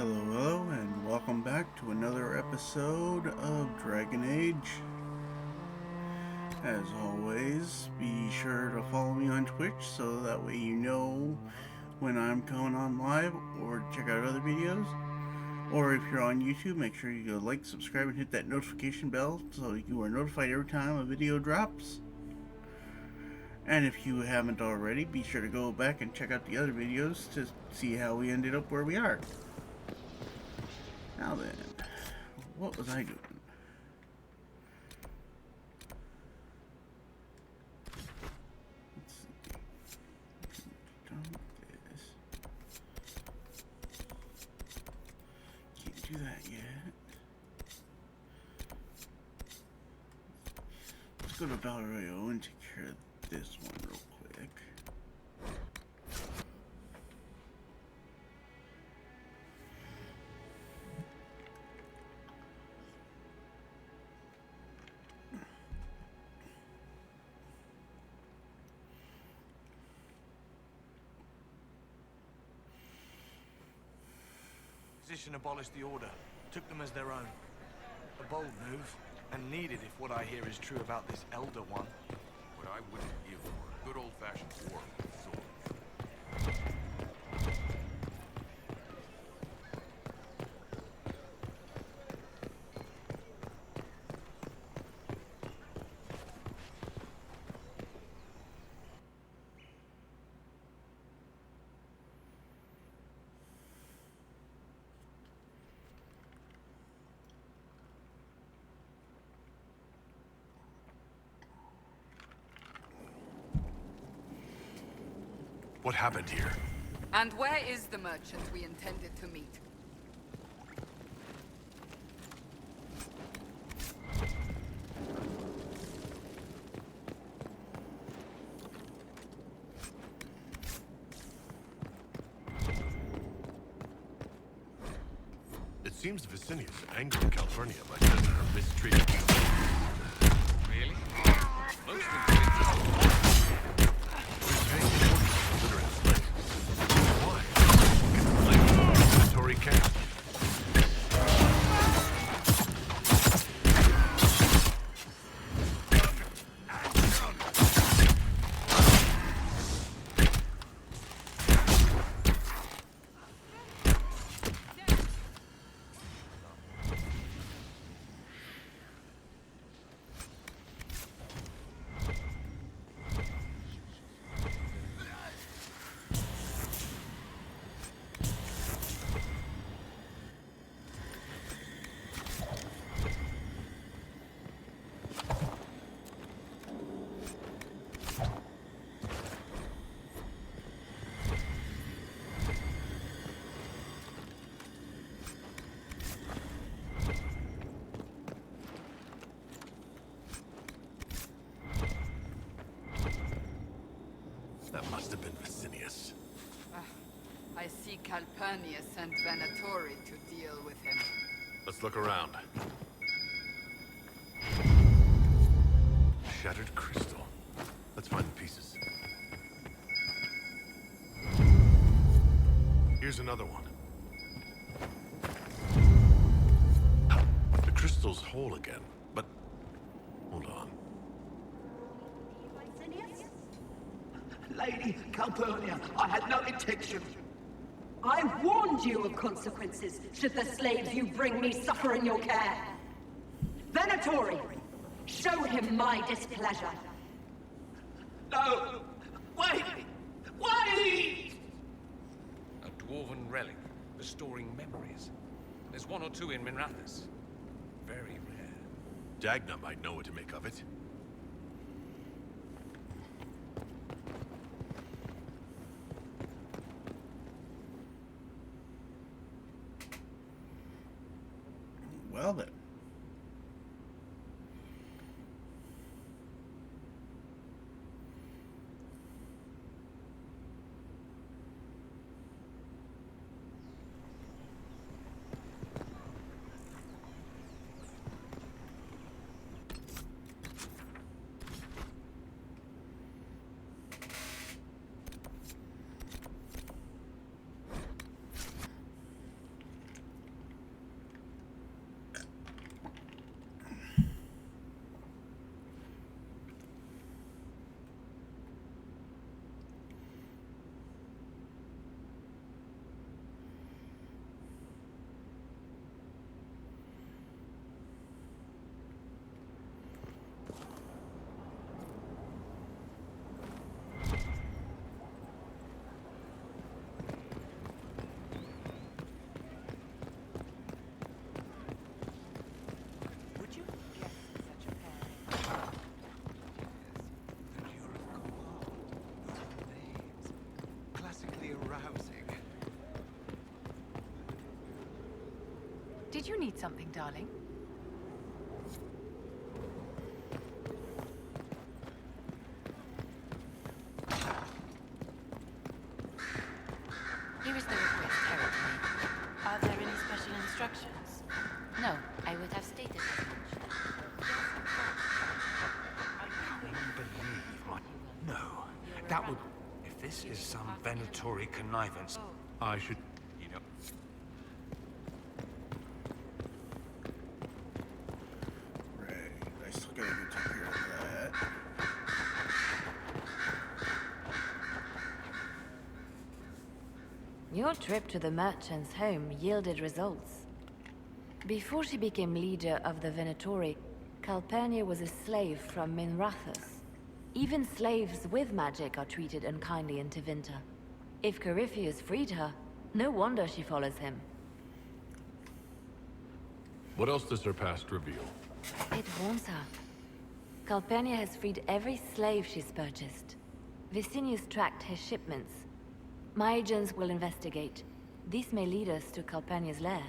Hello, and welcome back to another episode of Dragon Age. As always, be sure to follow me on Twitch so that way you know when I'm coming on live or check out other videos. Or if you're on YouTube, make sure you go like, subscribe, and hit that notification bell so you are notified every time a video drops. And if you haven't already, be sure to go back and check out the other videos to see how we ended up where we are. Now then, what was I doing? Let's see. Done this. Can't do that yet. Let's go to Valrayo and take care of this one real quick. Position abolished the order, took them as their own. A bold move, and needed if what I hear is true about this Elder One. What I wouldn't give for a good old-fashioned war with swords. What happened here? And where is the merchant we intended to meet? It seems Vicinius angered Calpurnia by sending her mistreated. Really? Most of them. Camp. That must have been Vicinius. I see Calpurnia sent Venatori to deal with him. Let's look around. Shattered crystal. Let's find the pieces. Here's another one. The crystal's whole again, but hold on. Lady Calpurnia, I had no intention. I warned you of consequences should the slaves you bring me suffer in your care. Venatori, show him my displeasure. No! Wait! Wait! A dwarven relic, restoring memories. There's one or two in Minrathous. Very rare. Dagna might know what to make of it. Well then. Did you need something, darling? Here is the request carried to me. Are there any special instructions? No, I would have stated as much. I can't believe my... No, that would... If this is some Venatori connivance, I should... You know... Right, I still gotta go take care of that. Your trip to the merchant's home yielded results. Before she became leader of the Venatori, Calpurnia was a slave from Minrathous. Even slaves with magic are treated unkindly in Tevinter. If Corypheus freed her, no wonder she follows him. What else does her past reveal? It warns her. Calpurnia has freed every slave she's purchased. Vicinius tracked his shipments. My agents will investigate. This may lead us to Calpurnia's lair.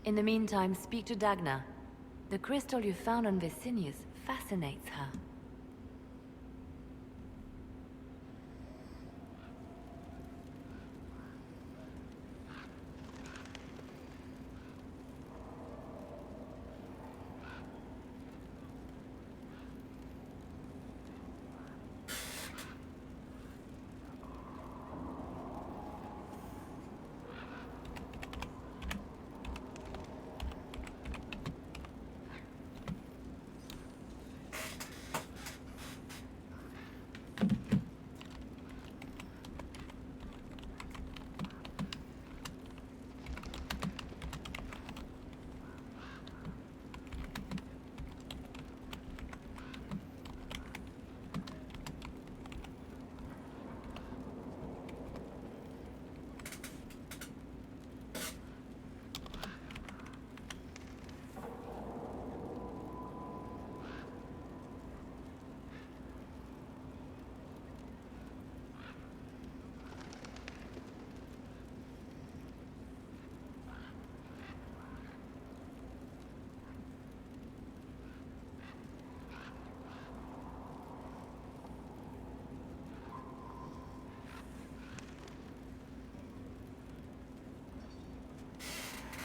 In the meantime, speak to Dagna. The crystal you found on Vicinius fascinates her.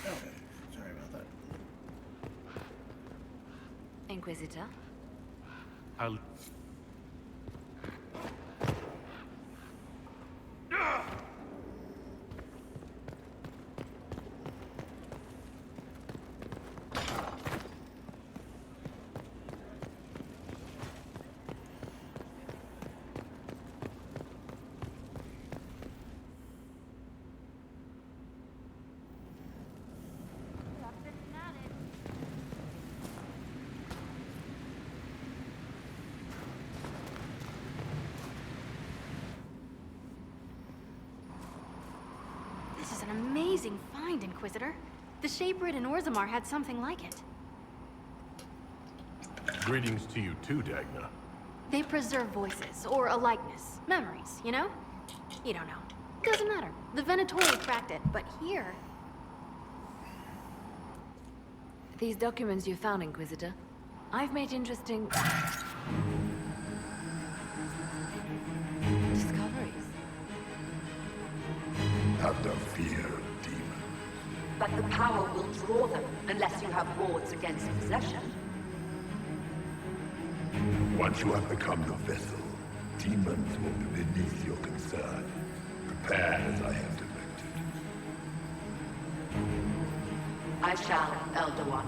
Okay, sorry about that. Inquisitor? I'll... This is an amazing find, Inquisitor. The Shaperid in Orzammar had something like it. Greetings to you too, Dagna. They preserve voices, or a likeness. Memories, you know? You don't know. Doesn't matter. The Venatori cracked it, but here... These documents you found, Inquisitor. I've made interesting... discoveries. Have no fear, demon. But the power will draw them unless you have wards against possession. Once you have become the vessel, demons will be beneath your concern. Prepare as I have directed. I shall, Elder One.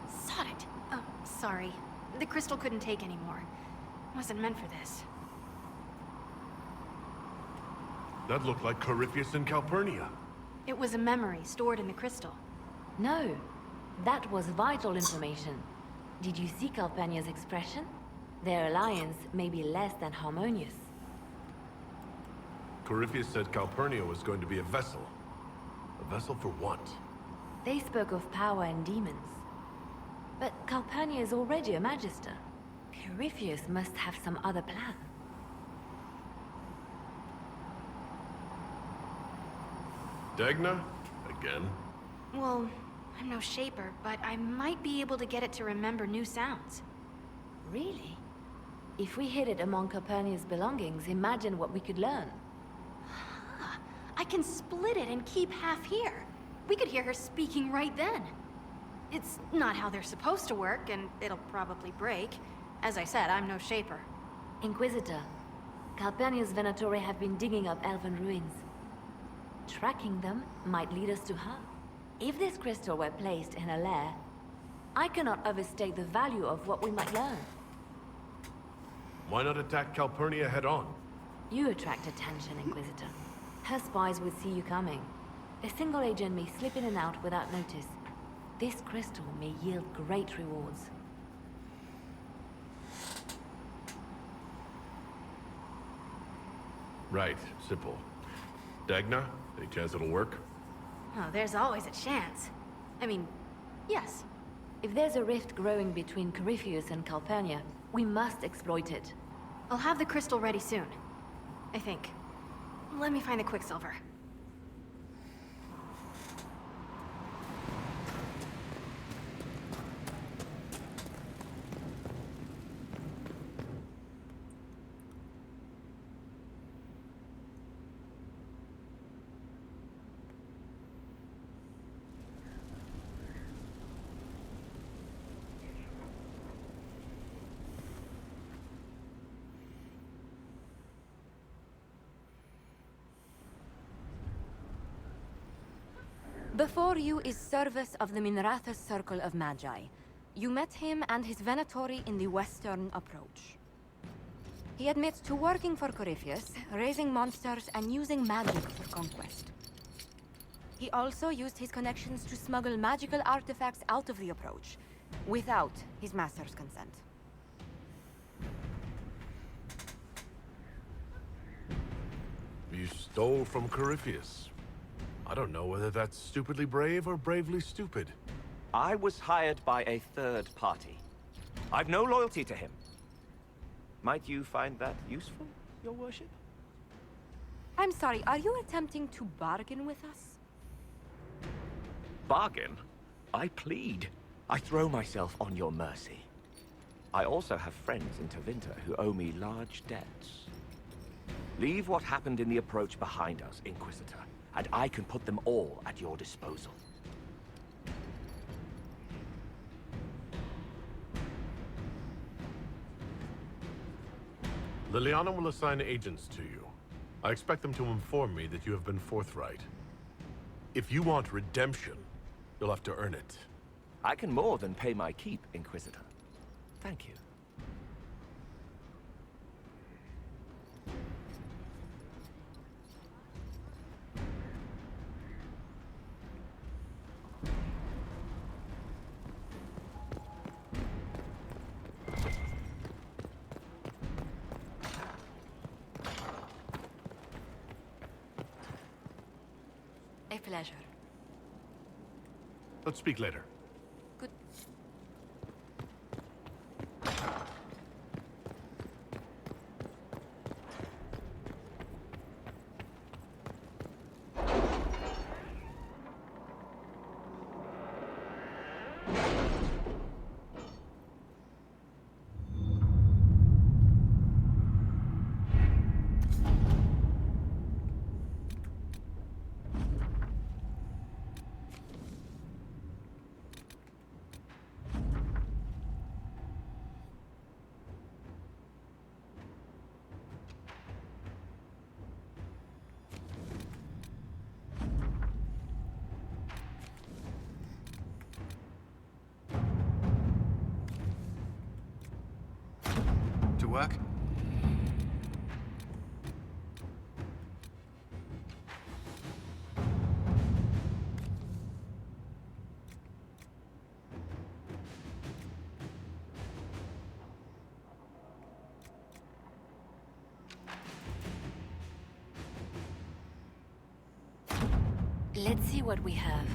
Sod it. Oh, sorry. The crystal couldn't take anymore. Wasn't meant for this. That looked like Corypheus and Calpurnia. It was a memory stored in the crystal. No, that was vital information. Did you see Calpurnia's expression? Their alliance may be less than harmonious. Corypheus said Calpurnia was going to be a vessel. A vessel for what? They spoke of power and demons. But Calpurnia is already a magister. Corypheus must have some other plan. Dagna? Again? Well, I'm no shaper, but I might be able to get it to remember new sounds. Really? If we hid it among Calpurnia's belongings, imagine what we could learn. I can split it and keep half here. We could hear her speaking right then. It's not how they're supposed to work, and it'll probably break. As I said, I'm no shaper. Inquisitor, Calpurnia's Venatori have been digging up elven ruins. Tracking them might lead us to her. If this crystal were placed in a lair, I cannot overstate the value of what we might learn. Why not attack Calpurnia head-on? You attract attention, Inquisitor. Her spies would see you coming. A single agent may slip in and out without notice. This crystal may yield great rewards. Right, simple. Dagna, any chance it'll work? Oh, there's always a chance. I mean, yes. If there's a rift growing between Corypheus and Calpurnia, we must exploit it. I'll have the crystal ready soon. I think. Let me find the Quicksilver. Before you is Service of the Minrathous Circle of Magi. You met him and his Venatori in the western approach. He admits to working for Corypheus, raising monsters, and using magic for conquest. He also used his connections to smuggle magical artifacts out of the approach, without his master's consent. You stole from Corypheus. I don't know whether that's stupidly brave or bravely stupid. I was hired by a third party. I've no loyalty to him. Might you find that useful, your worship? I'm sorry, are you attempting to bargain with us? Bargain? I plead. I throw myself on your mercy. I also have friends in Tevinter who owe me large debts. Leave what happened in the approach behind us, Inquisitor, and I can put them all at your disposal. Liliana will assign agents to you. I expect them to inform me that you have been forthright. If you want redemption, you'll have to earn it. I can more than pay my keep, Inquisitor. Thank you. A pleasure. Let's speak later. Good. To work? Let's see what we have.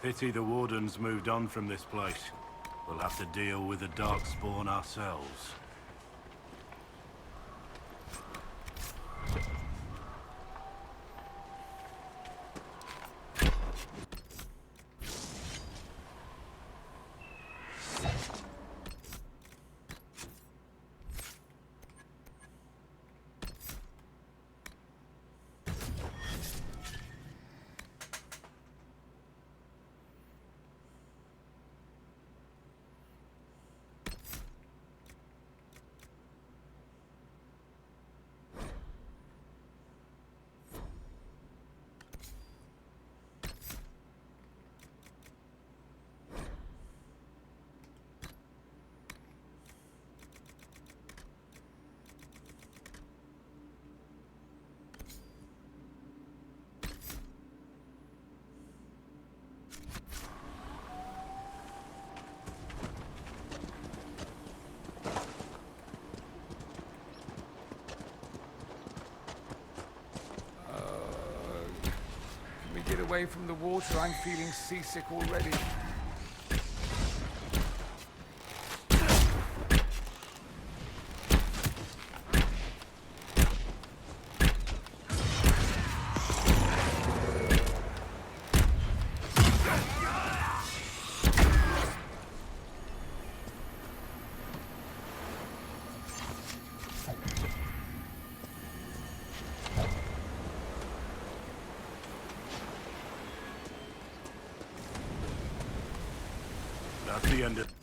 Pity the Warden's moved on from this place. We'll have to deal with the Darkspawn ourselves. Get away from the water. I'm feeling seasick already. That's the end of...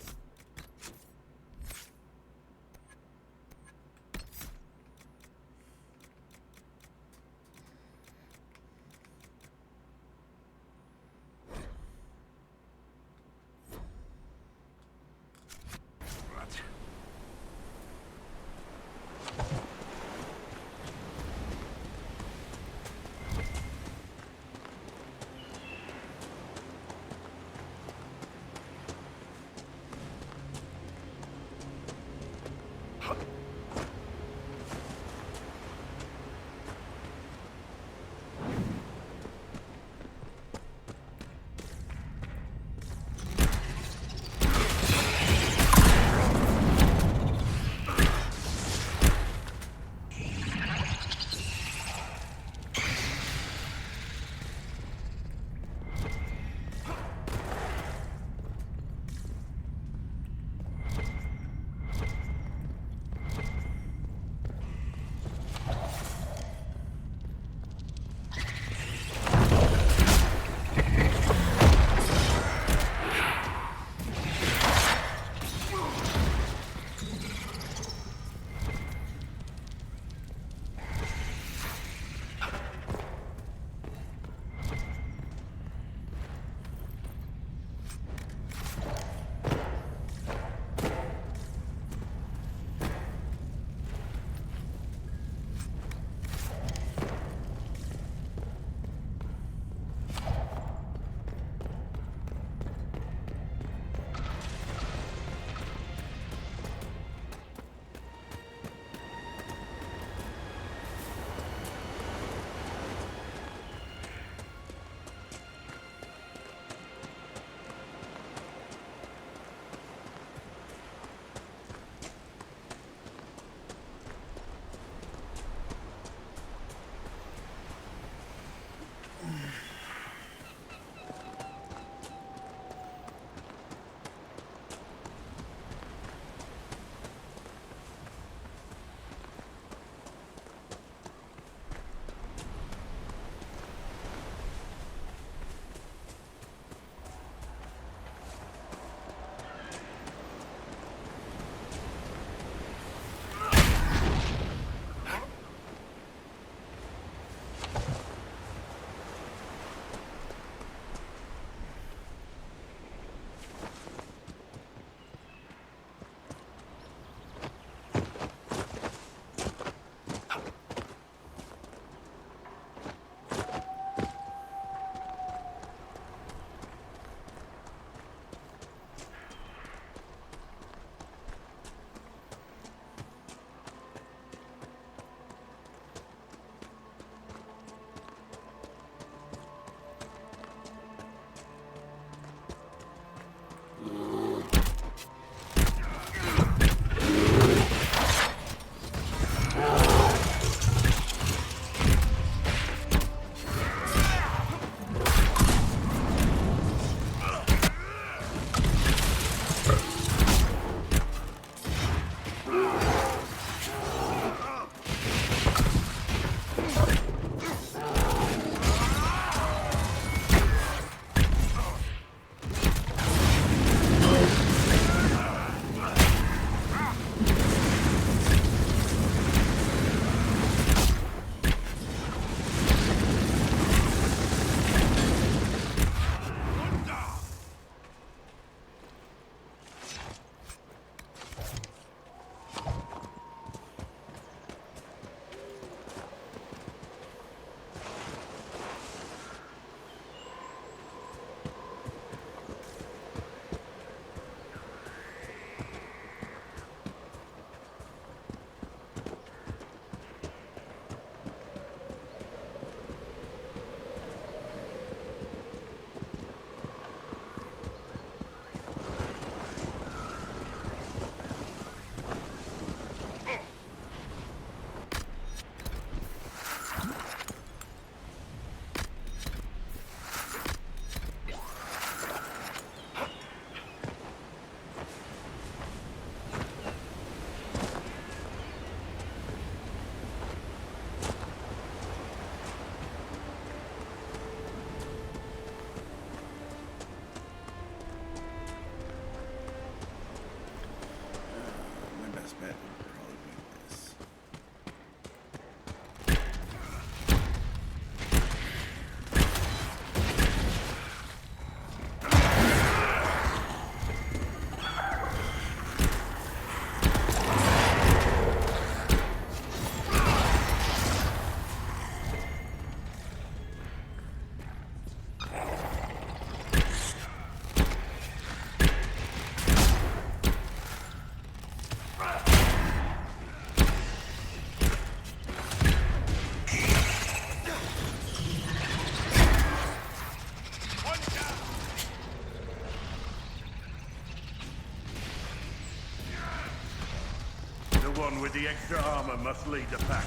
Darkspawn with the extra armor must lead the pack.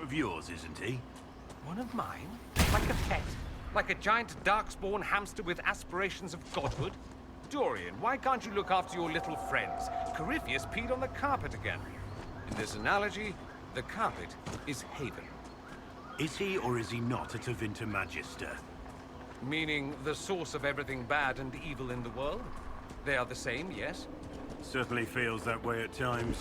Of yours, isn't he? One of mine? Like a pet? Like a giant Darkspawn hamster with aspirations of godhood? Dorian, why can't you look after your little friends? Corypheus peed on the carpet again. In this analogy, the carpet is Haven. Is he or is he not a Tevinter Magister? Meaning the source of everything bad and evil in the world? They are the same, yes? Certainly feels that way at times.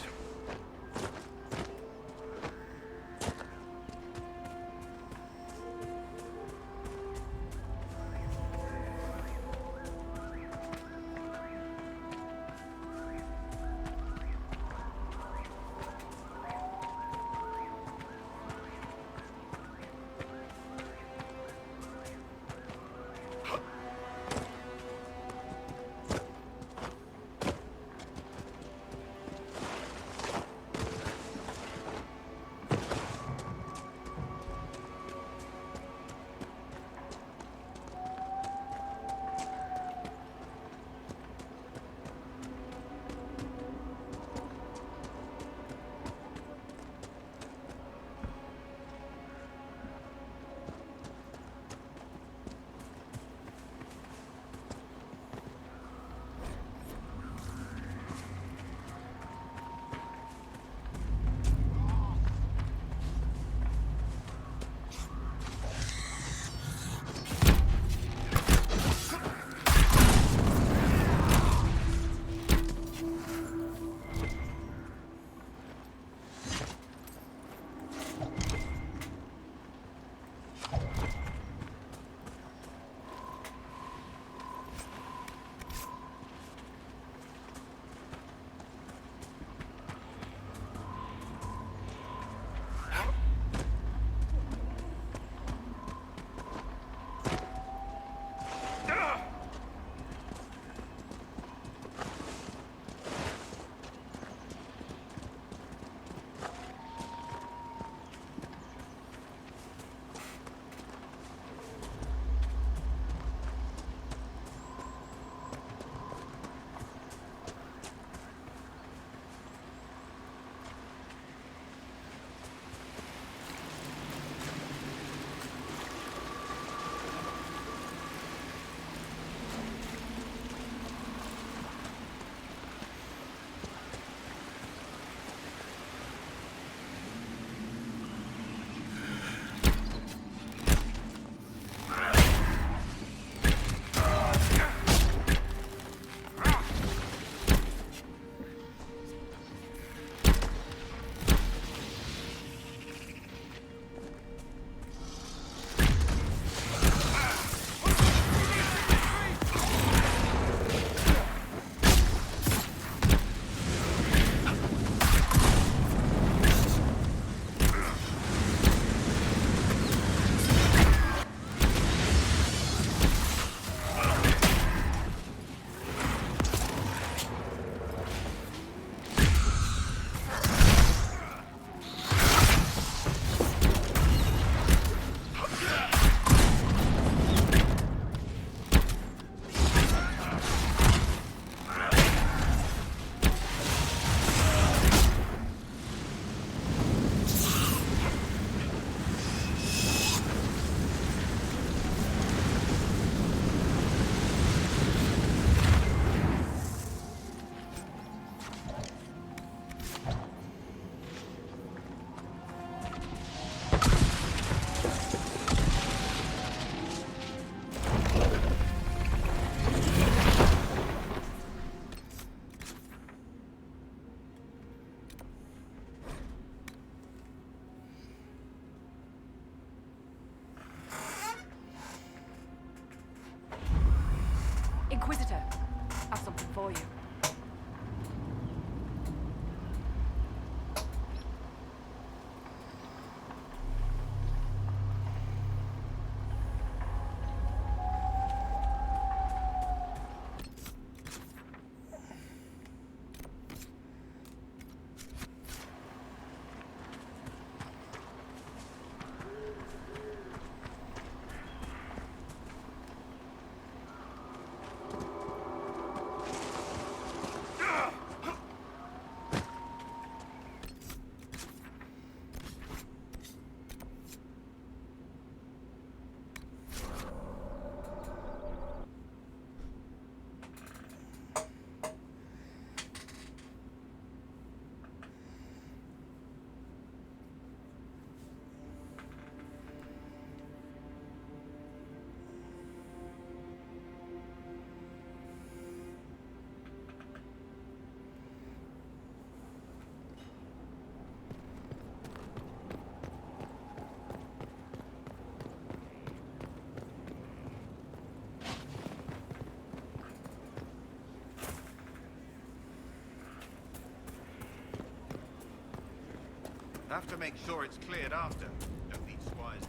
Have to make sure it's cleared after. Don't need squires.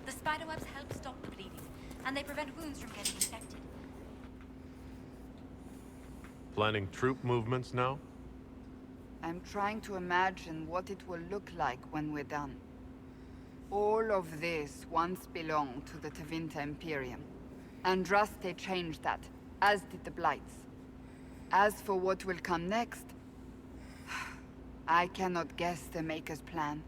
The spiderwebs help stop the bleeding, and they prevent wounds from getting infected. Planning troop movements now? I'm trying to imagine what it will look like when we're done. All of this once belonged to the Tevinter Imperium. Andraste changed that, as did the Blights. As for what will come next, I cannot guess the Maker's plan.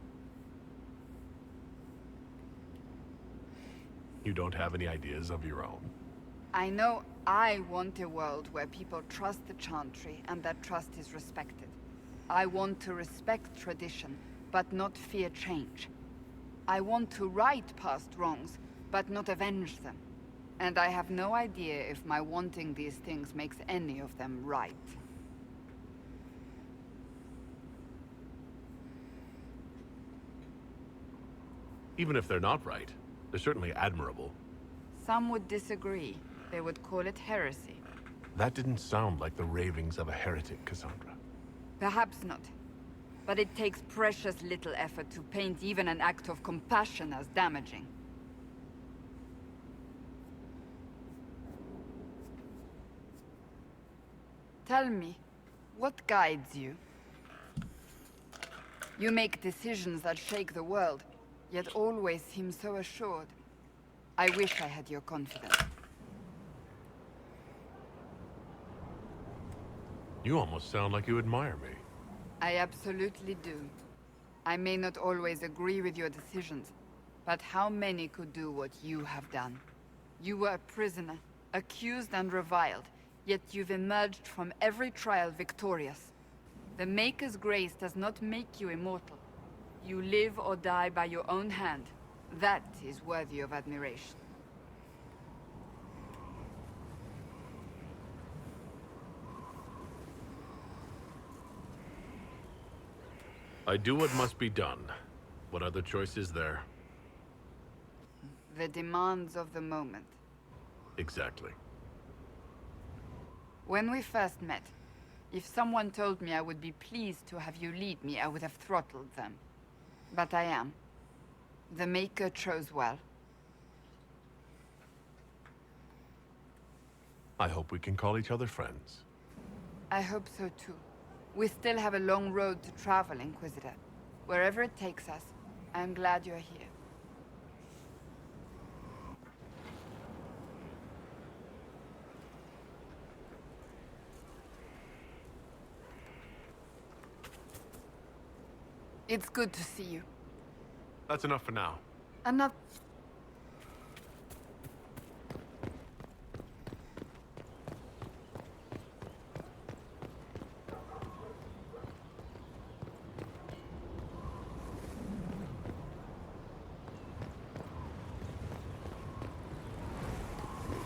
You don't have any ideas of your own? I know I want a world where people trust the Chantry and that trust is respected. I want to respect tradition, but not fear change. I want to right past wrongs, but not avenge them. And I have no idea if my wanting these things makes any of them right. Even if they're not right, they're certainly admirable. Some would disagree. They would call it heresy. That didn't sound like the ravings of a heretic, Cassandra. Perhaps not. But it takes precious little effort to paint even an act of compassion as damaging. Tell me, what guides you? You make decisions that shake the world, yet always seem so assured. I wish I had your confidence. You almost sound like you admire me. I absolutely do. I may not always agree with your decisions, but how many could do what you have done? You were a prisoner, accused and reviled, yet you've emerged from every trial victorious. The Maker's grace does not make you immortal. You live or die by your own hand. That is worthy of admiration. I do what must be done. What other choice is there? The demands of the moment. Exactly. When we first met, if someone told me I would be pleased to have you lead me, I would have throttled them. But I am. The Maker chose well. I hope we can call each other friends. I hope so too. We still have a long road to travel, Inquisitor. Wherever it takes us, I'm glad you're here. It's good to see you. That's enough for now. Enough.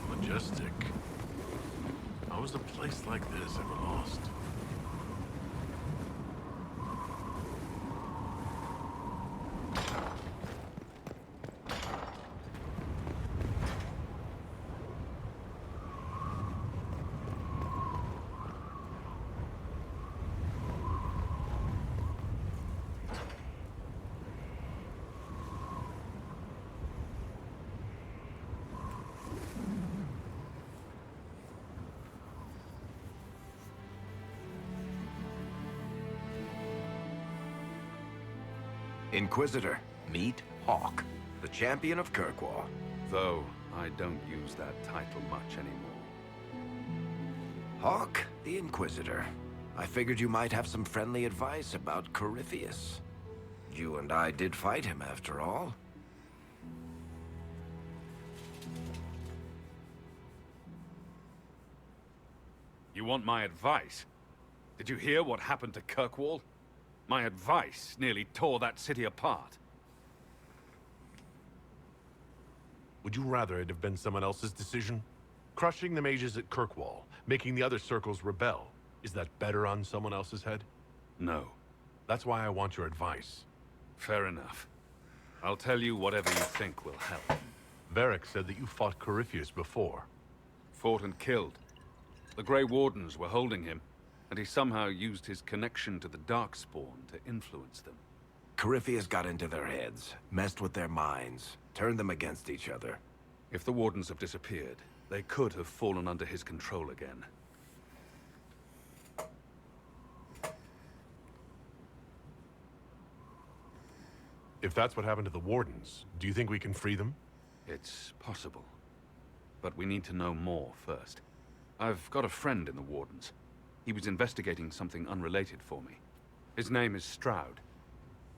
Majestic. How was a place like this ever lost? Inquisitor, meet Hawk, the champion of Kirkwall. Though, I don't use that title much anymore. Hawk, the Inquisitor. I figured you might have some friendly advice about Corypheus. You and I did fight him, after all. You want my advice? Did you hear what happened to Kirkwall? My advice nearly tore that city apart. Would you rather it have been someone else's decision? Crushing the mages at Kirkwall, making the other circles rebel. Is that better on someone else's head? No. That's why I want your advice. Fair enough. I'll tell you whatever you think will help. Varric said that you fought Corypheus before. Fought and killed. The Grey Wardens were holding him, and he somehow used his connection to the Darkspawn to influence them. Corypheus got into their heads, messed with their minds, turned them against each other. If the Wardens have disappeared, they could have fallen under his control again. If that's what happened to the Wardens, do you think we can free them? It's possible. But we need to know more first. I've got a friend in the Wardens. He was investigating something unrelated for me. His name is Stroud.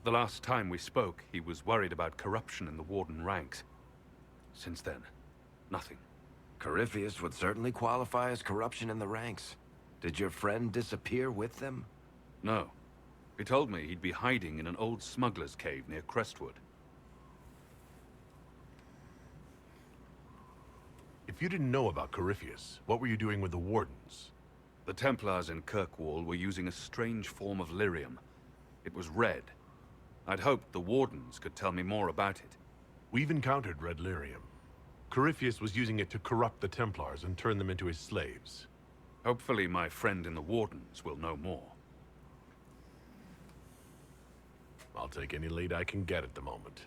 The last time we spoke, he was worried about corruption in the Warden ranks. Since then, nothing. Corypheus would certainly qualify as corruption in the ranks. Did your friend disappear with them? No. He told me he'd be hiding in an old smuggler's cave near Crestwood. If you didn't know about Corypheus, what were you doing with the Wardens? The Templars in Kirkwall were using a strange form of lyrium. It was red. I'd hoped the Wardens could tell me more about it. We've encountered red lyrium. Corypheus was using it to corrupt the Templars and turn them into his slaves. Hopefully my friend in the Wardens will know more. I'll take any lead I can get at the moment.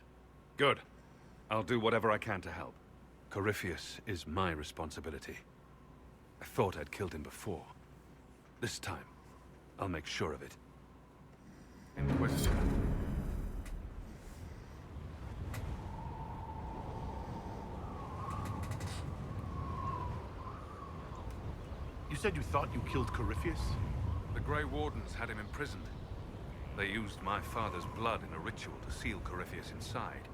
Good. I'll do whatever I can to help. Corypheus is my responsibility. I thought I'd killed him before. This time, I'll make sure of it. Inquisitor. You said you thought you killed Corypheus? The Grey Wardens had him imprisoned. They used my father's blood in a ritual to seal Corypheus inside.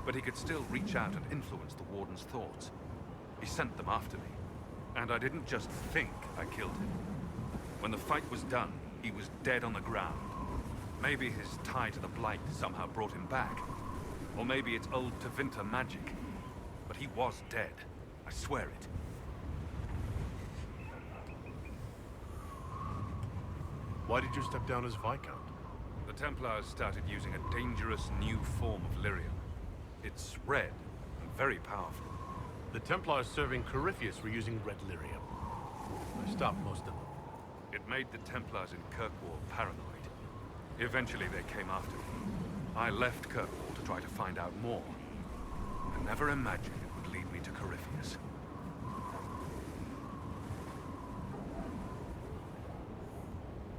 But he could still reach out and influence the Warden's thoughts. He sent them after me. And I didn't just think I killed him. When the fight was done, he was dead on the ground. Maybe his tie to the Blight somehow brought him back. Or maybe it's old Tevinter magic. But he was dead. I swear it. Why did you step down as Viscount? The Templars started using a dangerous new form of lyrium. It's red and very powerful. The Templars serving Corypheus were using red lyrium. I stopped most of them. It made the Templars in Kirkwall paranoid. Eventually they came after me. I left Kirkwall to try to find out more. I never imagined it would lead me to Corypheus.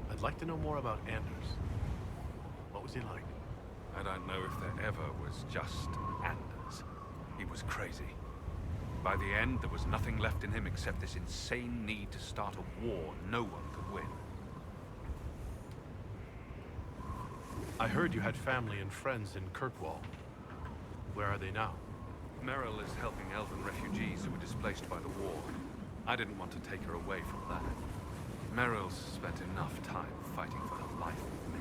I'd like to know more about Anders. What was he like? I don't know if there ever was just Anders. He was crazy. By the end, there was nothing left in him except this insane need to start a war no one could win. I heard you had family and friends in Kirkwall. Where are they now? Merrill is helping elven refugees who were displaced by the war. I didn't want to take her away from that. Merrill's spent enough time fighting for her life with me.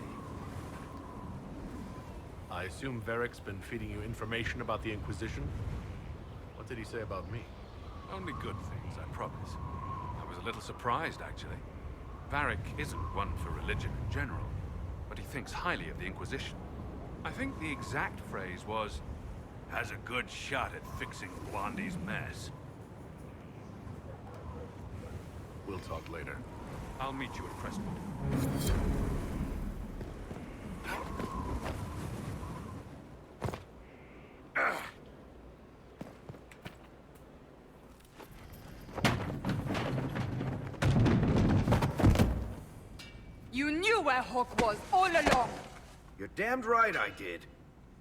I assume Varric's been feeding you information about the Inquisition? What did he say about me? Only good things, I promise. I was a little surprised, actually. Varric isn't one for religion in general, but he thinks highly of the Inquisition. I think the exact phrase was, "has a good shot at fixing Blondie's mess." We'll talk later. I'll meet you at Crestwood. You knew where Hawk was all along! You're damned right I did.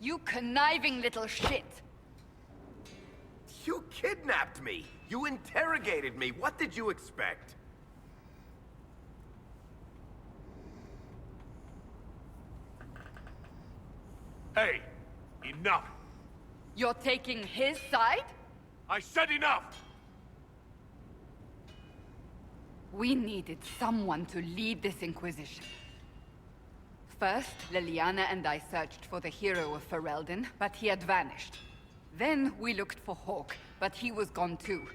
You conniving little shit! You kidnapped me! You interrogated me! What did you expect? Hey! Enough! You're taking his side? I said enough! We needed someone to lead this Inquisition. First, Liliana and I searched for the hero of Ferelden, but he had vanished. Then we looked for Hawk, but he was gone too.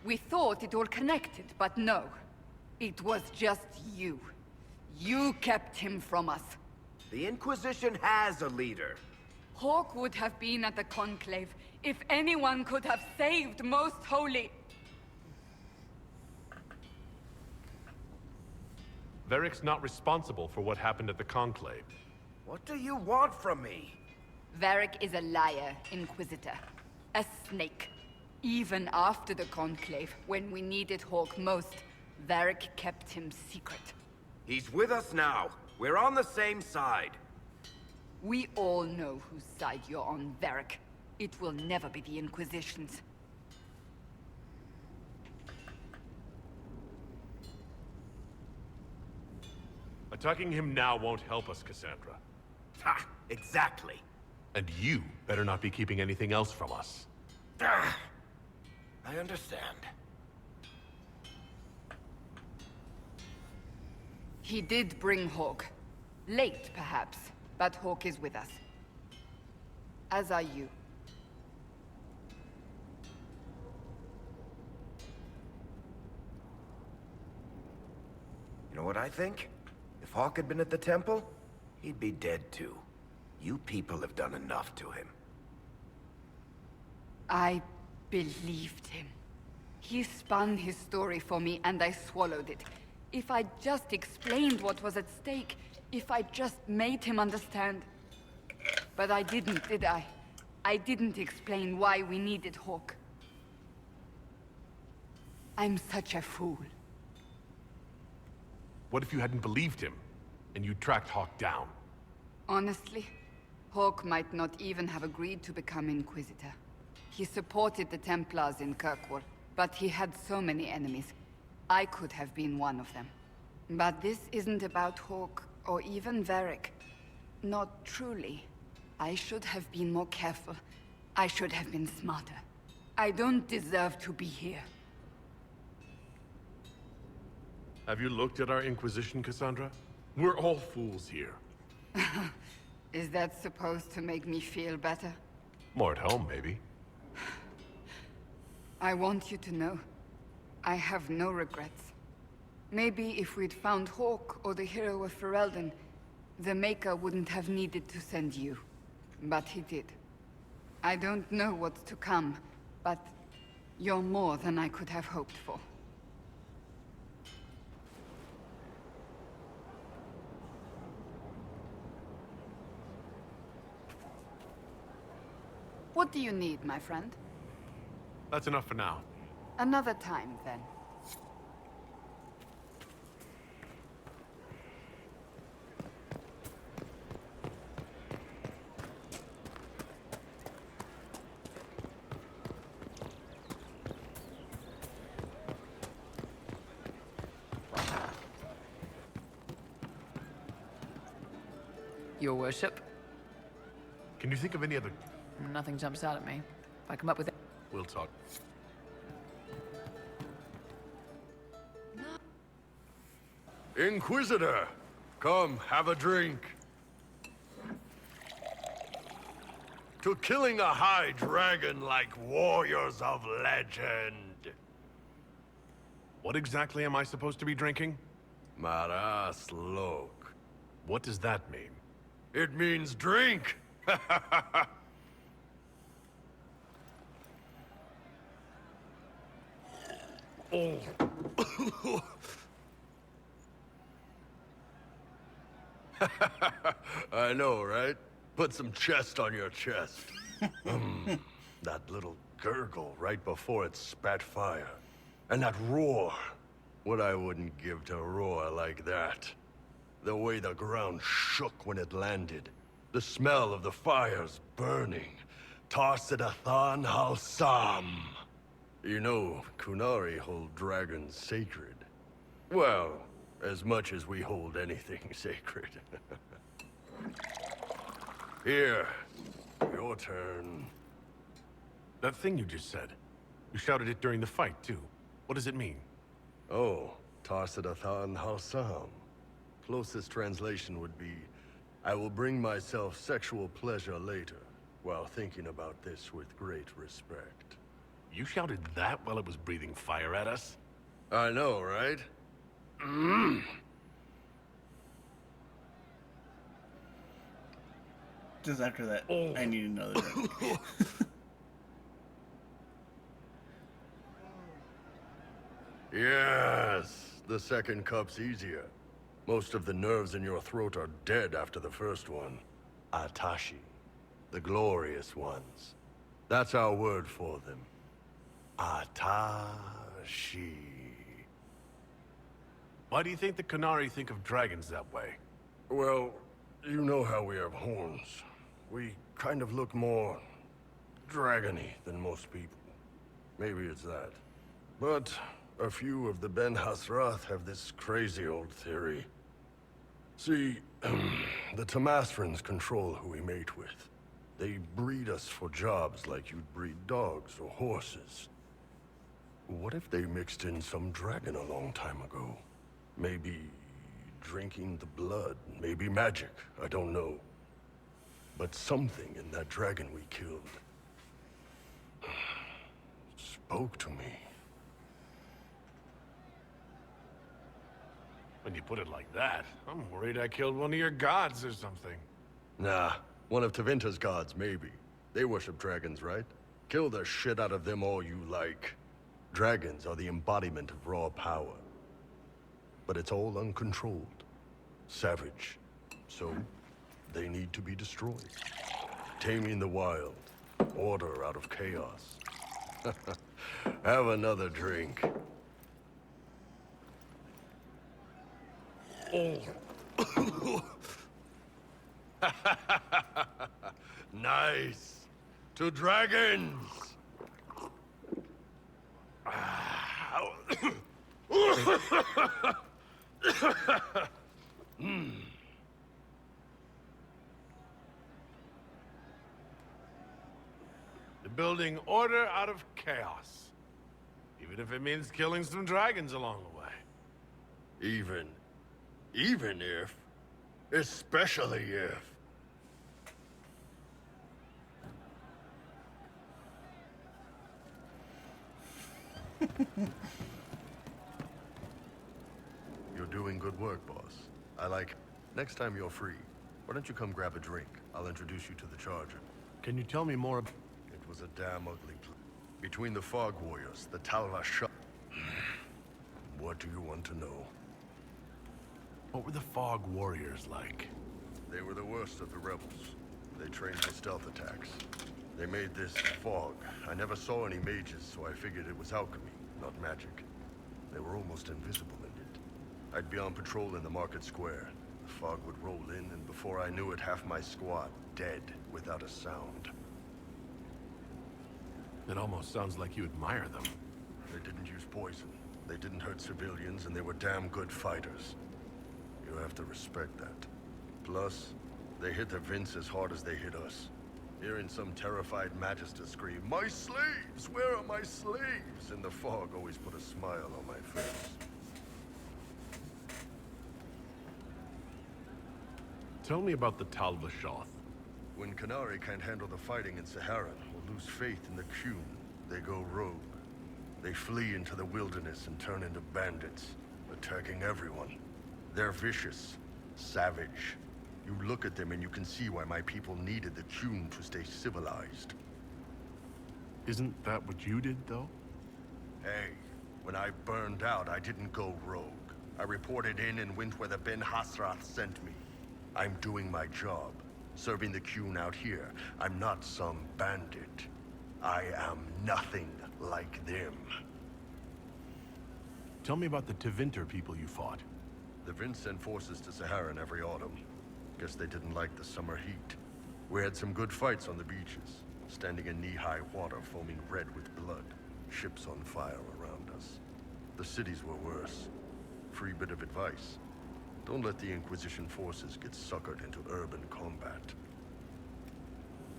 We thought it all connected, but no. It was just you. You kept him from us. The Inquisition has a leader. Hawk would have been at the Conclave if anyone could have saved Most Holy. Varric's not responsible for what happened at the Conclave. What do you want from me? Varric is a liar, Inquisitor. A snake. Even after the Conclave, when we needed Hawk most, Varric kept him secret. He's with us now. We're on the same side. We all know whose side you're on, Varric. It will never be the Inquisition's. Attacking him now won't help us, Cassandra. Ha! Exactly. And you better not be keeping anything else from us. Ah, I understand. He did bring Hawk. Late, perhaps, but Hawk is with us. As are you. You know what I think? If Hawk had been at the temple, he'd be dead too. You people have done enough to him. I believed him. He spun his story for me, and I swallowed it. If I just explained what was at stake, if I just made him understand. But I didn't, did I? I didn't explain why we needed Hawk. I'm such a fool. What if you hadn't believed him, and you tracked Hawk down? Honestly, Hawk might not even have agreed to become Inquisitor. He supported the Templars in Kirkwall, but he had so many enemies. I could have been one of them. But this isn't about Hawk, or even Varric. Not truly. I should have been more careful. I should have been smarter. I don't deserve to be here. Have you looked at our Inquisition, Cassandra? We're all fools here. Is that supposed to make me feel better? More at home, maybe. I want you to know, I have no regrets. Maybe if we'd found Hawk or the hero of Ferelden, the Maker wouldn't have needed to send you. But he did. I don't know what's to come, but you're more than I could have hoped for. What do you need, my friend? That's enough for now. Another time, then. Your worship? Can you think of any other... Nothing jumps out at me. If I come up with it... We'll talk. Inquisitor, come, have a drink. To killing a high dragon like warriors of legend. What exactly am I supposed to be drinking? Maras Lok. What does that mean? It means drink! Oh. I know, right? Put some chest on your chest. That little gurgle right before it spat fire. And that roar. What I wouldn't give to roar like that. The way the ground shook when it landed. The smell of the fires burning. Tarsidathan Halsam. You know, Kunari hold dragons sacred. Well, as much as we hold anything sacred. Here, your turn. That thing you just said. You shouted it during the fight, too. What does it mean? Oh, Tarsidathan Halsam. Closest translation would be, I will bring myself sexual pleasure later, while thinking about this with great respect. You shouted that while it was breathing fire at us? I know, right? Just after that, I need another drink. Yes, the second cup's easier. Most of the nerves in your throat are dead after the first one. Atashi. The glorious ones. That's our word for them. Atashi. Why do you think the Qunari think of dragons that way? Well, you know how we have horns. We kind of look more dragony than most people. Maybe it's that. But a few of the Ben Hasrath have this crazy old theory. See, the Tamasrans control who we mate with. They breed us for jobs like you'd breed dogs or horses. What if they mixed in some dragon a long time ago? Maybe drinking the blood, maybe magic, I don't know. But something in that dragon we killed spoke to me. When you put it like that, I'm worried I killed one of your gods or something. Nah, one of Tevinter's gods, maybe. They worship dragons, right? Kill the shit out of them all you like. Dragons are the embodiment of raw power. But it's all uncontrolled. Savage. So, they need to be destroyed. Taming the wild. Order out of chaos. Have another drink. Nice. To dragons. They're building order out of chaos. Even if it means killing some dragons along the way. Even if, especially if. You're doing good work, boss. I like it. Next time you're free, why don't you come grab a drink? I'll introduce you to the Charger. Can you tell me more about... It was a damn ugly place. Between the Fog Warriors, the Talva Shah... What do you want to know? What were the Fog Warriors like? They were the worst of the rebels. They trained for stealth attacks. They made this fog. I never saw any mages, so I figured it was alchemy, not magic. They were almost invisible in it. I'd be on patrol in the market square. The fog would roll in, and before I knew it, half my squad dead without a sound. It almost sounds like you admire them. They didn't use poison. They didn't hurt civilians, and they were damn good fighters. You have to respect that. Plus, they hit the Vince as hard as they hit us. Hearing some terrified Magister scream, "My slaves! Where are my slaves?" in the fog always put a smile on my face. Tell me about the Talva Shoth. When Qunari can't handle the fighting in Saharan or lose faith in the Qun, they go rogue. They flee into the wilderness and turn into bandits, attacking everyone. They're vicious, savage. You look at them and you can see why my people needed the Qun to stay civilized. Isn't that what you did, though? Hey, when I burned out, I didn't go rogue. I reported in and went where the Ben Hasrath sent me. I'm doing my job, serving the Qun out here. I'm not some bandit. I am nothing like them. Tell me about the Tevinter people you fought. The Vince sent forces to Saharan every autumn. Guess they didn't like the summer heat. We had some good fights on the beaches, standing in knee-high water foaming red with blood, ships on fire around us. The cities were worse. Free bit of advice. Don't let the Inquisition forces get suckered into urban combat.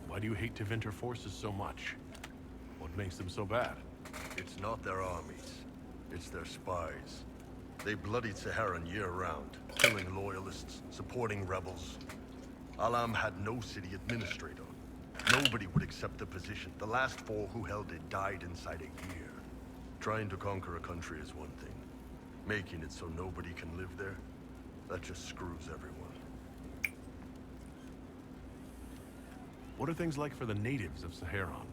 Why do you hate Tevinter forces so much? What makes them so bad? It's not their armies. It's their spies. They bloodied Saharan year-round, killing loyalists, supporting rebels. Alam had no city administrator. Nobody would accept the position. The last 4 who held it died inside a year. Trying to conquer a country is one thing. Making it so nobody can live there, that just screws everyone. What are things like for the natives of Saharan?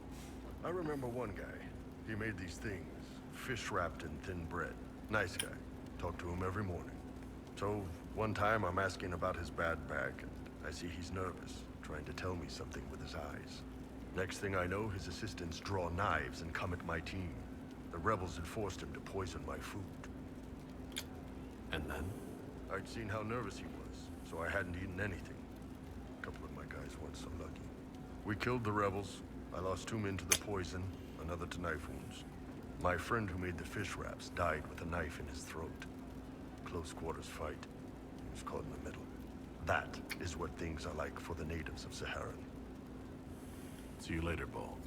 I remember one guy. He made these things, fish wrapped in thin bread. Nice guy. Talked to him every morning. So, One time I'm asking about his bad back, and I see he's nervous, trying to tell me something with his eyes. Next thing I know, his assistants draw knives and come at my team. The rebels had forced him to poison my food. And then? I'd seen how nervous he was, so I hadn't eaten anything. A couple of my guys weren't so lucky. We killed the rebels. I lost 2 men to the poison, another to knife wounds. My friend who made the fish wraps died with a knife in his throat. Close quarters fight. He was caught in the middle. That is what things are like for the natives of Saharan. See you later, Bull.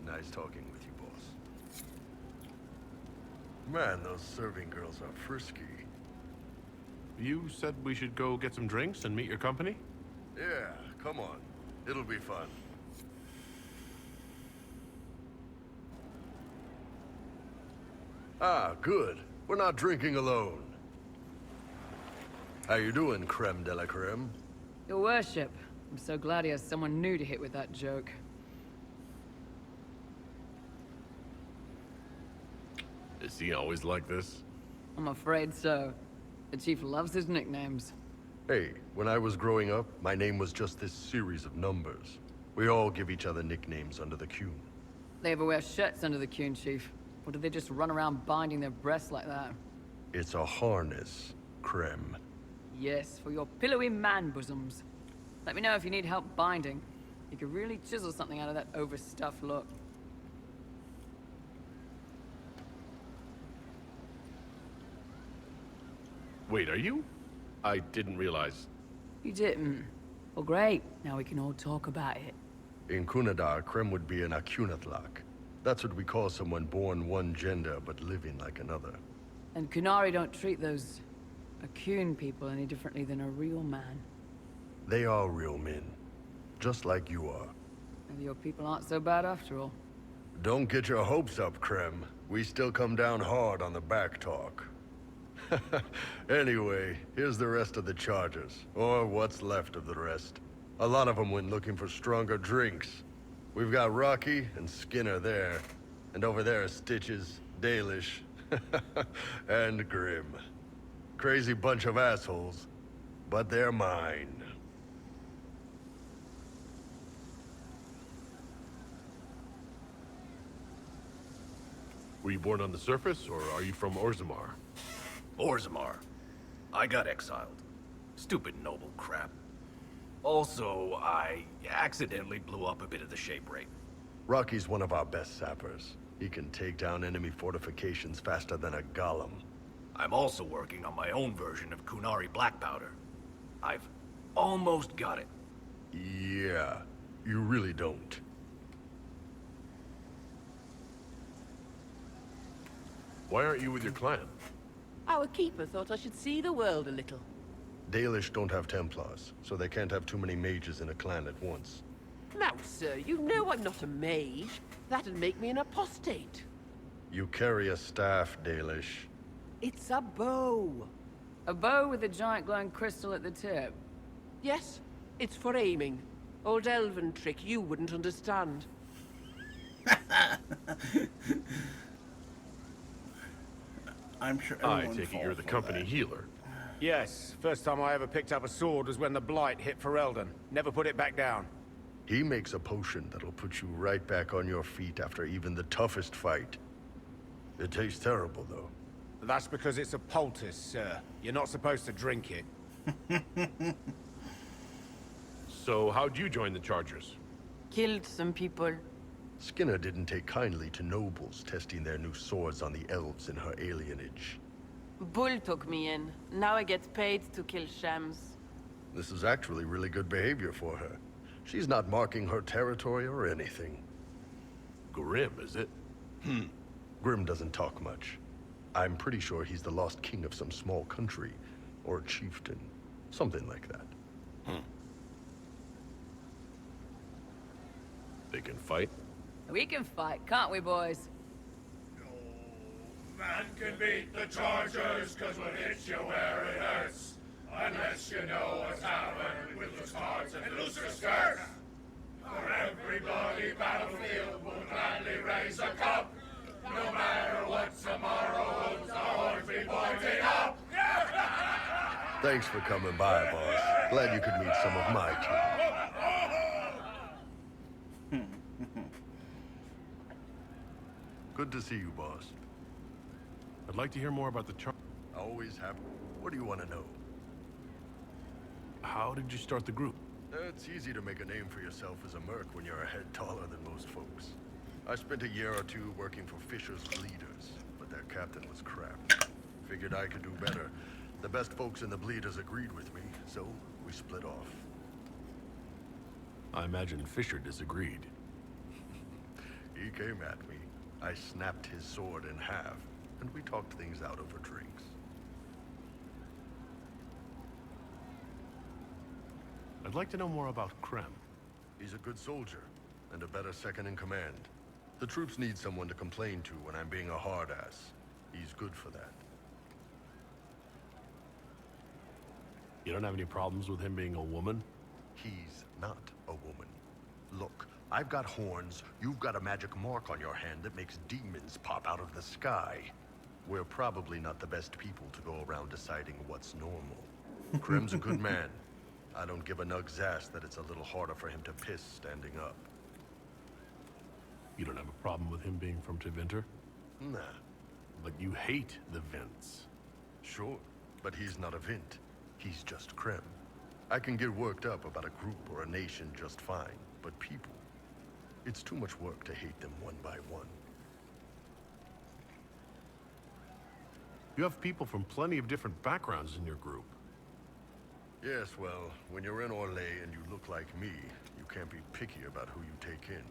Nice talking with you, boss. Man, those serving girls are frisky. You said we should go get some drinks and meet your company? Yeah, come on. It'll be fun. Ah, good. We're not drinking alone. How you doing, creme de la creme? Your worship. I'm so glad he has someone new to hit with that joke. Is he always like this? I'm afraid so. The chief loves his nicknames. Hey, when I was growing up, my name was just this series of numbers. We all give each other nicknames under the Qun. They ever wear shirts under the Qun, chief? Or do they just run around binding their breasts like that? It's a harness, creme. Yes, for your pillowy man bosoms. Let me know if you need help binding. You could really chisel something out of that overstuffed look. Wait, are you? I didn't realize. You didn't? Well, great. Now we can all talk about it. In Kunadar, creme would be an Akunatlak. That's what we call someone born one gender but living like another. And Kunari don't treat those Akun people any differently than a real man. They are real men, just like you are. Maybe your people aren't so bad after all. Don't get your hopes up, creme. We still come down hard on the back talk. Anyway, here's the rest of the charges, or what's left of the rest. A lot of them went looking for stronger drinks. We've got Rocky and Skinner there, and over there are Stitches, Dalish, and Grim. Crazy bunch of assholes, but they're mine. Were you born on the surface, or are you from Orzammar? Orzammar. I got exiled. Stupid noble crap. Also, I accidentally blew up a bit of the shape rate. Rocky's one of our best sappers. He can take down enemy fortifications faster than a golem. I'm also working on my own version of Kunari black powder. I've almost got it. Yeah, you really don't. Why aren't you with your clan? Our keeper thought I should see the world a little. Dalish don't have Templars, so they can't have too many mages in a clan at once. Now, sir, you know I'm not a mage. That'd make me an apostate. You carry a staff, Dalish. It's a bow. A bow with a giant glowing crystal at the tip? Yes, it's for aiming. Old elven trick you wouldn't understand. I'm sure I take it you're the company healer. Yes, first time I ever picked up a sword was when the Blight hit Ferelden. Never put it back down. He makes a potion that'll put you right back on your feet after even the toughest fight. It tastes terrible, though. That's because it's a poultice, sir. You're not supposed to drink it. So how'd you join the Chargers? Killed some people. Skinner didn't take kindly to nobles testing their new swords on the elves in her alienage. Bull took me in. Now I get paid to kill shams. This is actually really good behavior for her. She's not marking her territory or anything. Grim, is it? Grim doesn't talk much. I'm pretty sure he's the lost king of some small country, or chieftain. Something like that. They can fight? We can fight, can't we, boys? Man can beat the Chargers, cause we'll hit you where it hurts. Unless you know what's happened with loose cards and looser skirts. For every bloody battlefield, we'll gladly raise a cup. No matter what tomorrow holds, our horns be pointing up. Thanks for coming by, boss. Glad you could meet some of my team. Good to see you, boss. I'd like to hear more about the Always happy. What do you want to know? How did you start the group? It's easy to make a name for yourself as a merc when you're a head taller than most folks. I spent a year or two working for Fisher's Bleeders, but their captain was crap. Figured I could do better. The best folks in the Bleeders agreed with me, so we split off. I imagine Fisher disagreed. He came at me. I snapped his sword in half, and we talked things out over drinks. I'd like to know more about Krem. He's a good soldier, and a better second in command. The troops need someone to complain to when I'm being a hard-ass. He's good for that. You don't have any problems with him being a woman? He's not a woman. Look, I've got horns, you've got a magic mark on your hand that makes demons pop out of the sky. We're probably not the best people to go around deciding what's normal. Krem's a good man. I don't give a nug's ass that it's a little harder for him to piss standing up. You don't have a problem with him being from Tevinter? Nah. But you hate the Vints. Sure, but he's not a Vint. He's just Krem. I can get worked up about a group or a nation just fine, but people, it's too much work to hate them one by one. You have people from plenty of different backgrounds in your group. Yes, well, when you're in Orlais and you look like me, you can't be picky about who you take in.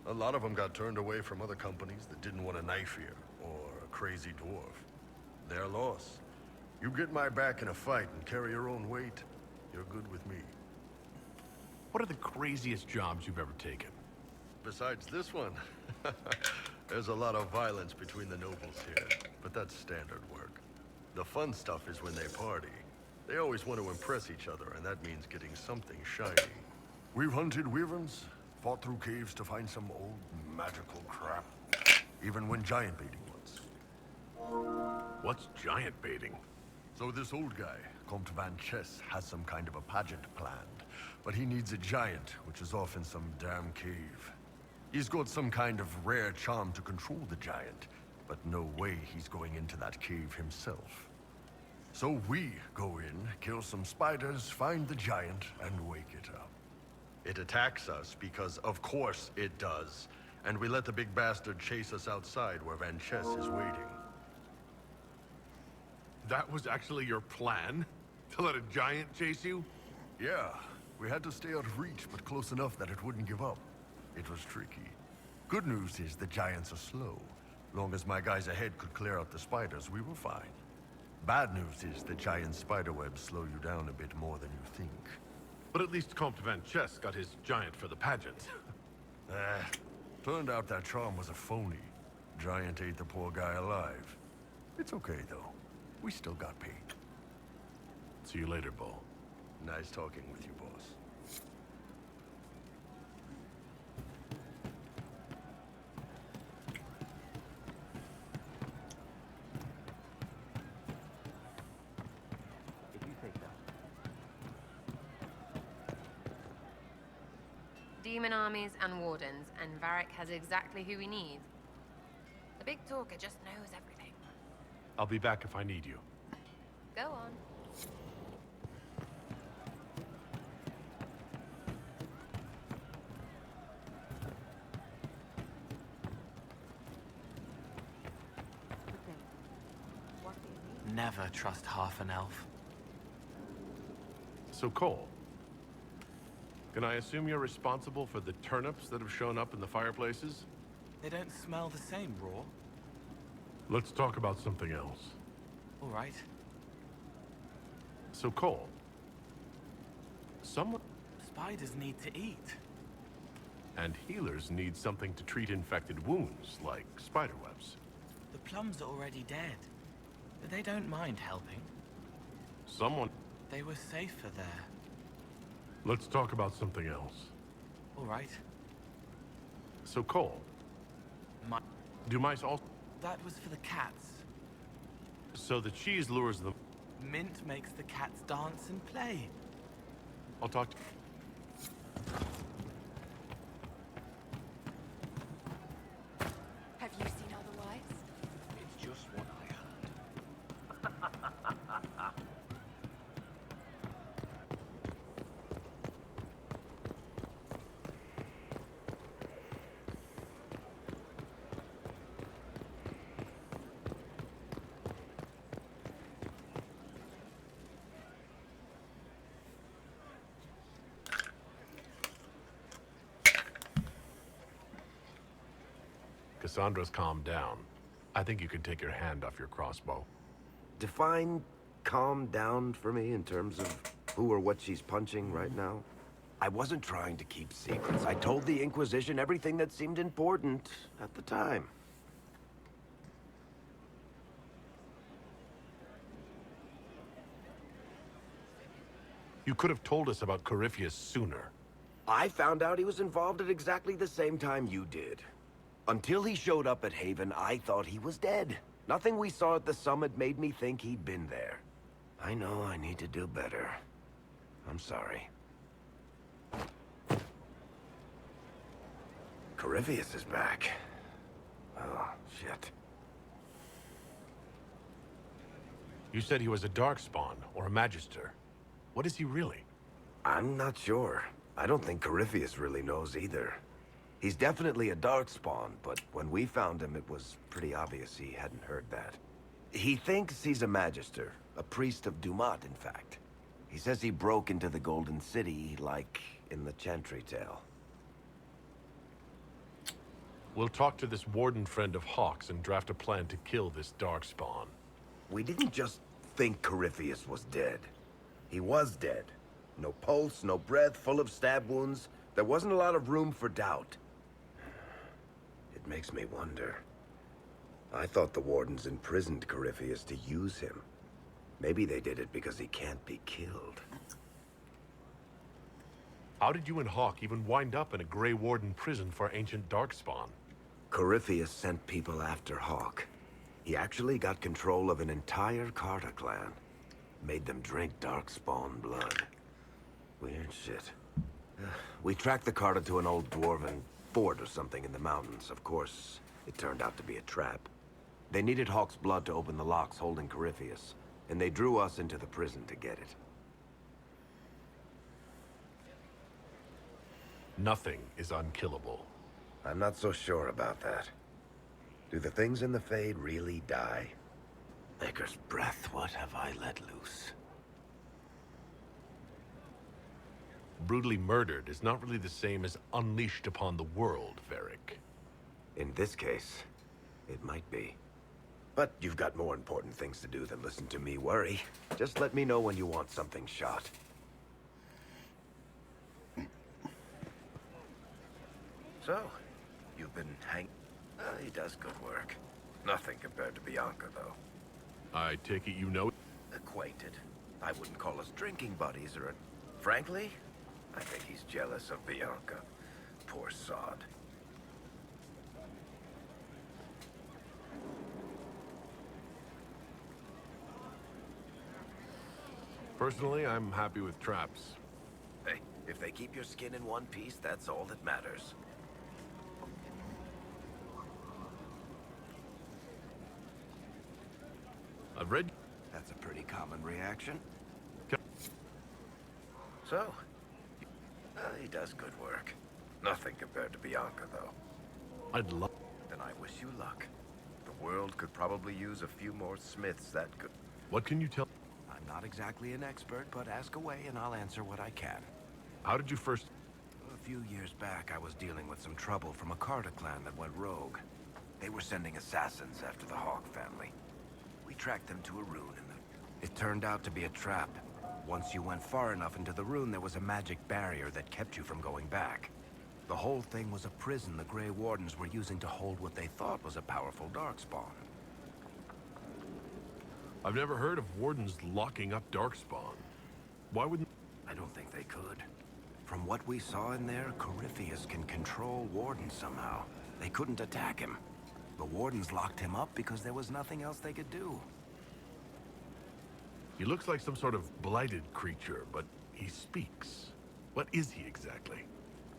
A lot of them got turned away from other companies that didn't want a knife here, or a crazy dwarf. Their loss. You get my back in a fight and carry your own weight, you're good with me. What are the craziest jobs you've ever taken? Besides this one, there's a lot of violence between the nobles here, but that's standard work. The fun stuff is when they party. They always want to impress each other, and that means getting something shiny. We've hunted wyverns, fought through caves to find some old magical crap. Even went giant baiting once. What's giant baiting? So this old guy, Comte Van Chess, has some kind of a pageant planned. But he needs a giant, which is off in some damn cave. He's got some kind of rare charm to control the giant, but no way he's going into that cave himself. So we go in, kill some spiders, find the giant, and wake it up. It attacks us because, of course, it does. And we let the big bastard chase us outside where Van Chess is waiting. That was actually your plan? To let a giant chase you? Yeah. We had to stay out of reach, but close enough that it wouldn't give up. It was tricky. Good news is the giants are slow. Long as my guys ahead could clear out the spiders, we were fine. Bad news is the giant spiderwebs slow you down a bit more than you think. But at least Comte Van Chess got his giant for the pageant. Turned out that charm was a phony. Giant ate the poor guy alive. It's okay, though. We still got paid. See you later, Bull. Nice talking with you, boss. Demon armies and wardens, and Varric has exactly who we need. The big talker just knows everything. I'll be back if I need you. Go on. Never trust half an elf. So, Cole, can I assume you're responsible for the turnips that have shown up in the fireplaces? They don't smell the same, raw. Let's talk about something else. All right. So, Cole, someone... Spiders need to eat. And healers need something to treat infected wounds, like spiderwebs. The plums are already dead. But they don't mind helping. Someone... They were safer there. Let's talk about something else. All right. So, Cole, do mice also... That was for the cats. So the cheese lures them... Mint makes the cats dance and play. I'll talk to... Have you seen otherwise? It's just what I heard. Cassandra's calmed down. I think you can take your hand off your crossbow. Define calm down for me in terms of who or what she's punching right now. I wasn't trying to keep secrets. I told the Inquisition everything that seemed important at the time. You could have told us about Corypheus sooner. I found out he was involved at exactly the same time you did. Until he showed up at Haven, I thought he was dead. Nothing we saw at the summit made me think he'd been there. I know I need to do better. I'm sorry. Corypheus is back. Oh, shit. You said he was a Darkspawn, or a Magister. What is he really? I'm not sure. I don't think Corypheus really knows either. He's definitely a Darkspawn, but when we found him, it was pretty obvious he hadn't heard that. He thinks he's a Magister, a priest of Dumat, in fact. He says he broke into the Golden City, like in the Chantry tale. We'll talk to this warden friend of Hawk's and draft a plan to kill this Darkspawn. We didn't just think Corypheus was dead. He was dead. No pulse, no breath, full of stab wounds. There wasn't a lot of room for doubt. It makes me wonder. I thought the wardens imprisoned Corypheus to use him. Maybe they did it because he can't be killed. How did you and Hawk even wind up in a Grey Warden prison for ancient Darkspawn? Corypheus sent people after Hawk. He actually got control of an entire Carter clan. Made them drink Darkspawn blood. Weird shit. We tracked the Carter to an old dwarven fort or something in the mountains. Of course, it turned out to be a trap. They needed Hawk's blood to open the locks holding Corypheus, and they drew us into the prison to get it. Nothing is unkillable. I'm not so sure about that. Do the things in the Fade really die? Maker's breath, what have I let loose? Brutally murdered is not really the same as unleashed upon the world, Varric. In this case, it might be. But you've got more important things to do than listen to me worry. Just let me know when you want something shot. So, you've been he does good work. Nothing compared to Bianca, though. I take it you know... Acquainted. I wouldn't call us drinking buddies or... Frankly, I think he's jealous of Bianca. Poor sod. Personally, I'm happy with traps. Hey, if they keep your skin in one piece, that's all that matters. I've read... That's a pretty common reaction. So, he does good work. Nothing compared to Bianca, though. I'd love... Then I wish you luck. The world could probably use a few more smiths that could... What can you tell... I'm not exactly an expert, but ask away and I'll answer what I can. How did you first... A few years back, I was dealing with some trouble from a Carter clan that went rogue. They were sending assassins after the Hawk family. We tracked them to a rune in the... It turned out to be a trap. Once you went far enough into the rune, there was a magic barrier that kept you from going back. The whole thing was a prison the Grey Wardens were using to hold what they thought was a powerful Darkspawn. I've never heard of wardens locking up Darkspawn. Why wouldn't... I don't think they could. From what we saw in there, Corypheus can control wardens somehow. They couldn't attack him. The wardens locked him up because there was nothing else they could do. He looks like some sort of blighted creature, but he speaks. What is he exactly?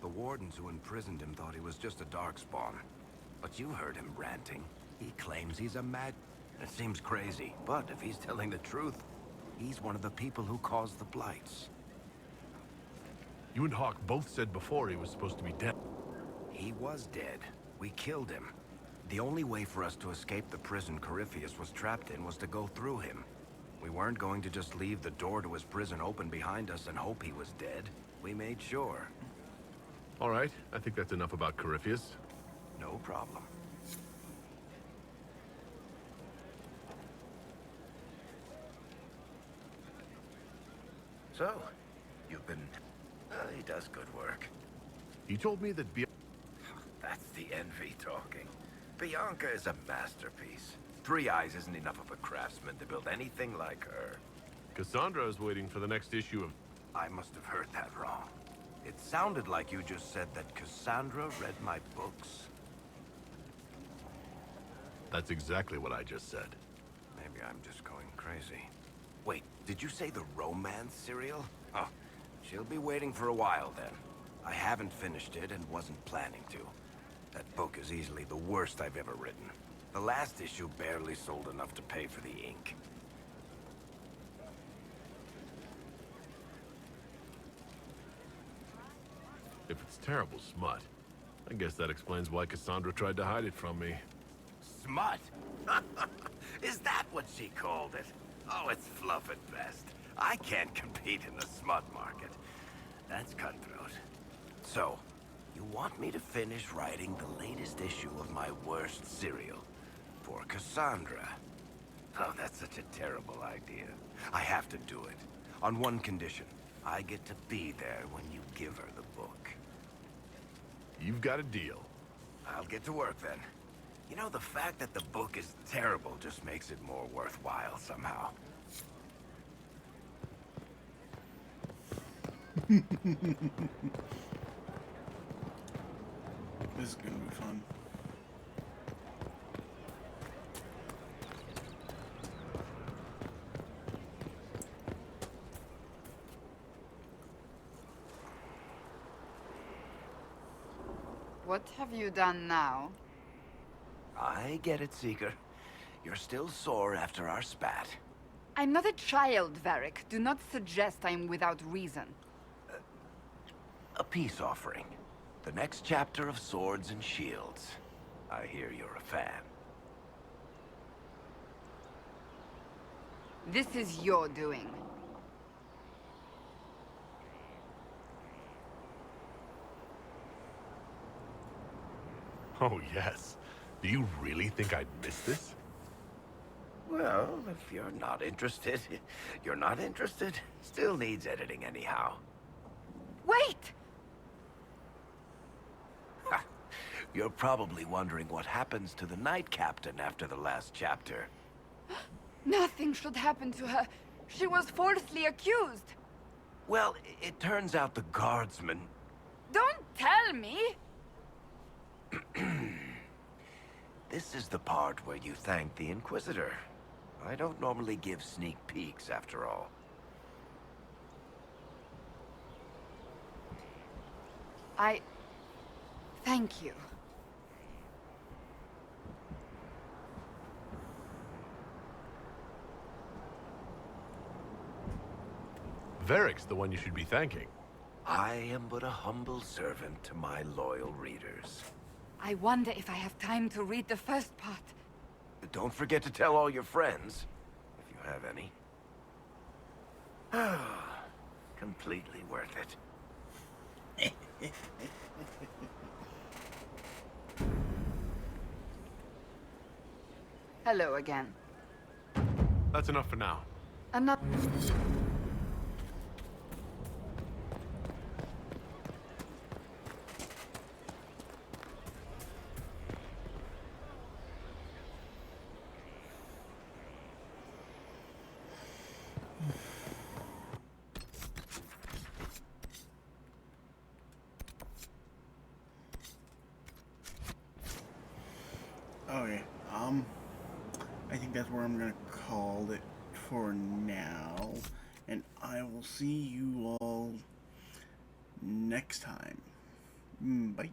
The wardens who imprisoned him thought he was just a Darkspawn. But you heard him ranting. He claims he's a mad... It seems crazy, but if he's telling the truth, he's one of the people who caused the blights. You and Hawk both said before he was supposed to be dead. He was dead. We killed him. The only way for us to escape the prison Corypheus was trapped in was to go through him. We weren't going to just leave the door to his prison open behind us and hope he was dead. We made sure. All right, I think that's enough about Corypheus. No problem. So, you've been... he does good work. He told me that That's the envy talking. Bianca is a masterpiece. 3 Eyes isn't enough of a craftsman to build anything like her. Cassandra is waiting for the next issue of... I must have heard that wrong. It sounded like you just said that Cassandra read my books. That's exactly what I just said. Maybe I'm just going crazy. Wait, did you say the romance serial? Oh, she'll be waiting for a while then. I haven't finished it and wasn't planning to. That book is easily the worst I've ever written. The last issue barely sold enough to pay for the ink. If it's terrible smut, I guess that explains why Cassandra tried to hide it from me. Smut? Is that what she called it? Oh, it's fluff at best. I can't compete in the smut market. That's cutthroat. So, you want me to finish writing the latest issue of my worst serial for Cassandra? Oh, that's such a terrible idea. I have to do it. On one condition. I get to be there when you give her the book. You've got a deal. I'll get to work then. You know, the fact that the book is terrible just makes it more worthwhile somehow. This is gonna be fun. What have you done now? I get it, Seeker. You're still sore after our spat. I'm not a child, Varric. Do not suggest I'm without reason. A peace offering. The next chapter of Swords and Shields. I hear you're a fan. This is your doing. Oh, yes. Do you really think I'd miss this? Well, if you're not interested, you're not interested. Still needs editing anyhow. Wait! You're probably wondering what happens to the Knight Captain after the last chapter. Nothing should happen to her. She was falsely accused. Well, it turns out the guardsmen... Don't tell me! This is the part where you thank the Inquisitor. I don't normally give sneak peeks, after all. Thank you. Varric's the one you should be thanking. I am but a humble servant to my loyal readers. I wonder if I have time to read the first part. Don't forget to tell all your friends, if you have any. Completely worth it. Hello again. That's enough for now. Enough. Okay, I think that's where I'm gonna call it for now, and I will see you all next time. Bye.